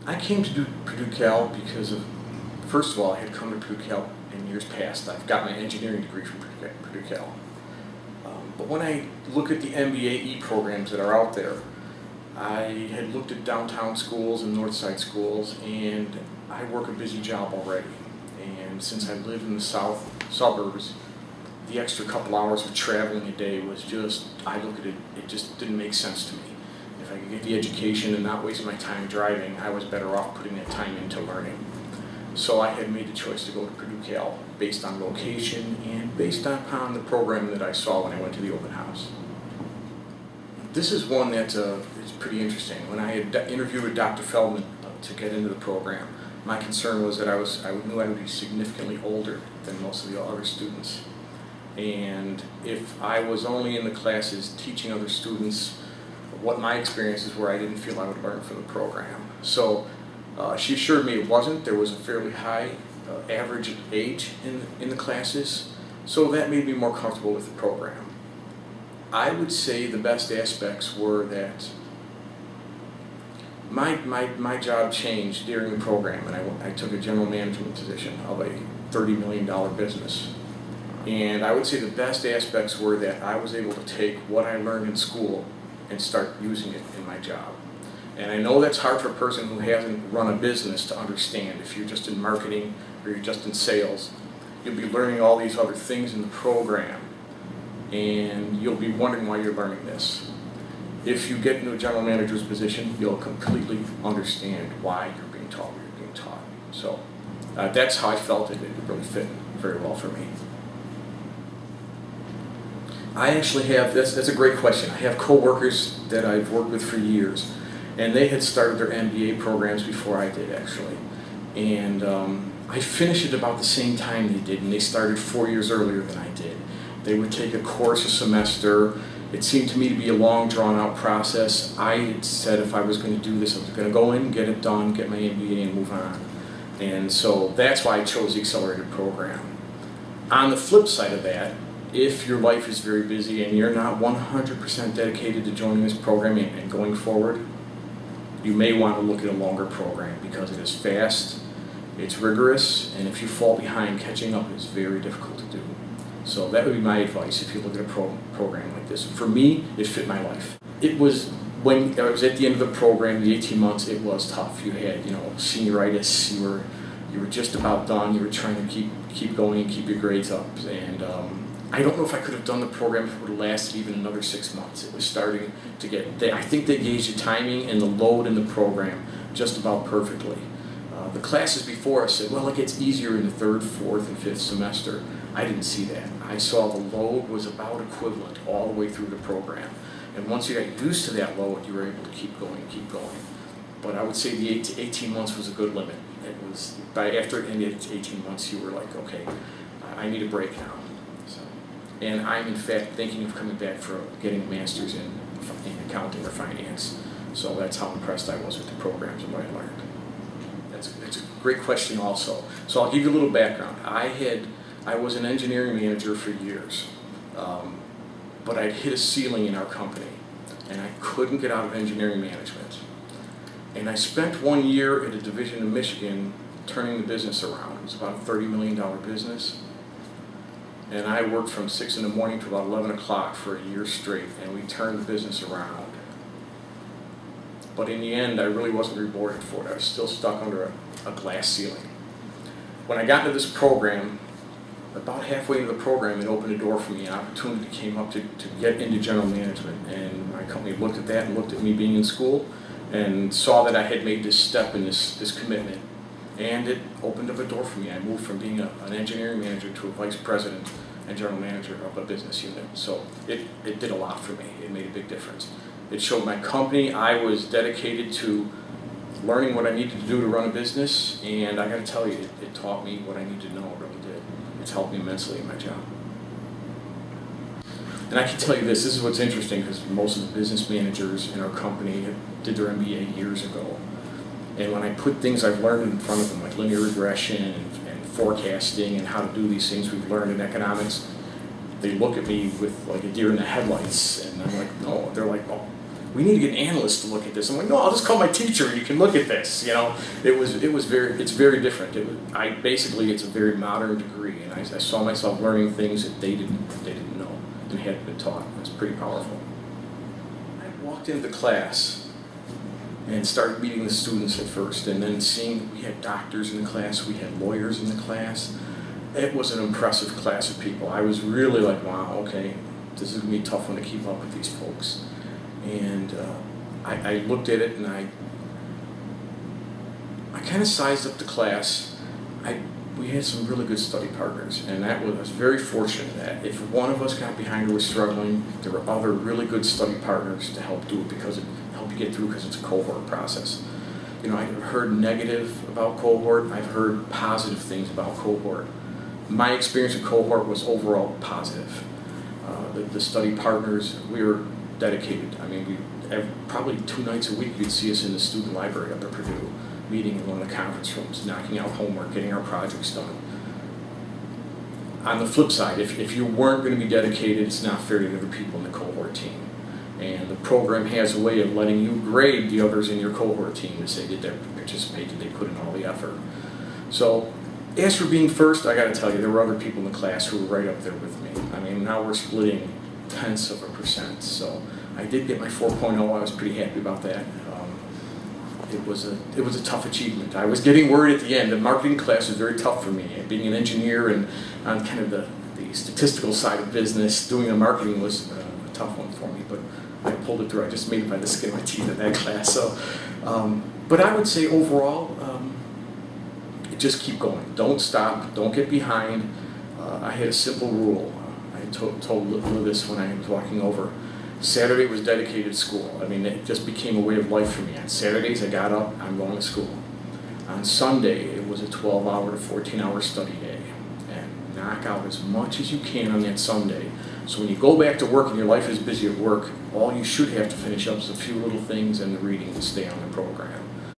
I came to do Purdue Cal because of, first of all, I had come to Purdue Cal in years past. I've got my engineering degree from Purdue Cal. But when I look at the MBAE programs that are out there, I had looked at downtown schools and north side schools, and I work a busy job already. And since I live in the south suburbs, the extra couple hours of traveling a day was just, I look at it, it just didn't make sense to me. If I could get the education and not waste my time driving, I was better off putting that time into learning. So I had made the choice to go to Purdue Cal based on location and based upon the program that I saw when I went to the open house. This is one that is pretty interesting. When I had interviewed with Dr. Feldman to get into the program, my concern was that I knew I would be significantly older than most of the other students. And if I was only in the classes teaching other students what my experiences were, I didn't feel I would learn from the program. So she assured me it wasn't. There was a fairly high average age in the classes, so that made me more comfortable with the program. I would say the best aspects were that my job changed during the program, and I took a general management position of a $30 million business. And I would say the best aspects were that I was able to take what I learned in school and start using it in my job. And I know that's hard for a person who hasn't run a business to understand. If you're just in marketing or you're just in sales, you'll be learning all these other things in the program, and you'll be wondering why you're learning this. If you get into a general manager's position, you'll completely understand why you're being taught what you're being taught. So that's how I felt it. It really fit very well for me. I actually have, that's a great question. I have coworkers that I've worked with for years, and they had started their MBA programs before I did, actually. And I finished at about the same time they did, and they started 4 years earlier than I did. They would take a course a semester. It seemed to me to be a long, drawn-out process. I had said if I was going to do this, I was going to go in, get it done, get my MBA, and move on. And so that's why I chose the accelerated program. On the flip side of that, if your life is very busy and you're not 100% dedicated to joining this program and going forward, you may want to look at a longer program because it is fast, it's rigorous, and if you fall behind, catching up is very difficult to do. So that would be my advice if you look at a program like this. For me, it fit my life. It was, when I was at the end of the program, the 18 months, it was tough. You had, senioritis, you were just about done, you were trying to keep going and keep your grades up. And I don't know if I could have done the program if it would have lasted even another 6 months. It was starting to get, I think they gauged the timing and the load in the program just about perfectly. The classes before us said, well, it gets easier in the third, fourth, and fifth semester. I didn't see that. I saw the load was about equivalent all the way through the program. And once you got used to that load, you were able to keep going. But I would say the 18 months was a good limit. It was, after it ended 18 months, you were like, okay, I need a break now. And I'm in fact thinking of coming back for getting a master's in accounting or finance. So that's how impressed I was with the programs and what I learned. That's a great question also. So I'll give you a little background. I was an engineering manager for years, but I'd hit a ceiling in our company, and I couldn't get out of engineering management. And I spent 1 year at a division in Michigan turning the business around. It was about a $30 million business. And I worked from 6 in the morning to about 11 o'clock for a year straight, and we turned the business around. But in the end, I really wasn't rewarded for it. I was still stuck under a glass ceiling. When I got into this program, about halfway into the program, it opened a door for me. An opportunity came up to get into general management, and my company looked at that and looked at me being in school and saw that I had made this step in this commitment. And it opened up a door for me. I moved from being an engineering manager to a vice president and general manager of a business unit. So it did a lot for me. It made a big difference. It showed my company I was dedicated to learning what I needed to do to run a business, and I got to tell you, it taught me what I needed to know. It really did. It's helped me immensely in my job. And I can tell you this is what's interesting, because most of the business managers in our company did their MBA years ago. And when I put things I've learned in front of them, like linear regression and forecasting and how to do these things we've learned in economics, they look at me with like a deer in the headlights, and I'm like, no. They're like, oh, we need to get an analyst to look at this. I'm like, no, I'll just call my teacher. You can look at this. You know, it's very different. It's a very modern degree, and I saw myself learning things that they didn't know and hadn't been taught. It was pretty powerful. I walked into the class and started meeting the students at first, and then seeing we had doctors in the class, we had lawyers in the class. It was an impressive class of people. I was really like, wow, okay, this is going to be a tough one to keep up with these folks. And I looked at it and I kind of sized up the class. We had some really good study partners, and I was very fortunate that if one of us got behind or was struggling, there were other really good study partners to help do it because it helped you get through because it's a cohort process. You know, I've heard negative about cohort, I've heard positive things about cohort. My experience with cohort was overall positive. The study partners, we were dedicated. I mean, probably 2 nights a week you'd see us in the student library up at Purdue, meeting in one of the conference rooms, knocking out homework, getting our projects done. On the flip side, if you weren't going to be dedicated, it's not fair to the other people in the cohort team. And the program has a way of letting you grade the others in your cohort team to say, did they participate, did they put in all the effort? So, as for being first, I got to tell you, there were other people in the class who were right up there with me. I mean, now we're splitting 0.1%. So I did get my 4.0. I was pretty happy about that. It was a tough achievement. I was getting worried at the end. The marketing class was very tough for me. Being an engineer and on kind of the statistical side of business, doing the marketing was a tough one for me. But I pulled it through. I just made it by the skin of my teeth in that class. So, but I would say overall, just keep going. Don't stop. Don't get behind. I had a simple rule. I told Lou this when I was walking over. Saturday was dedicated to school. I mean, it just became a way of life for me. On Saturdays, I got up, I'm going to school. On Sunday, it was a 12-hour to 14-hour study day. And knock out as much as you can on that Sunday. So when you go back to work and your life is busy at work, all you should have to finish up is a few little things and the reading to stay on the program.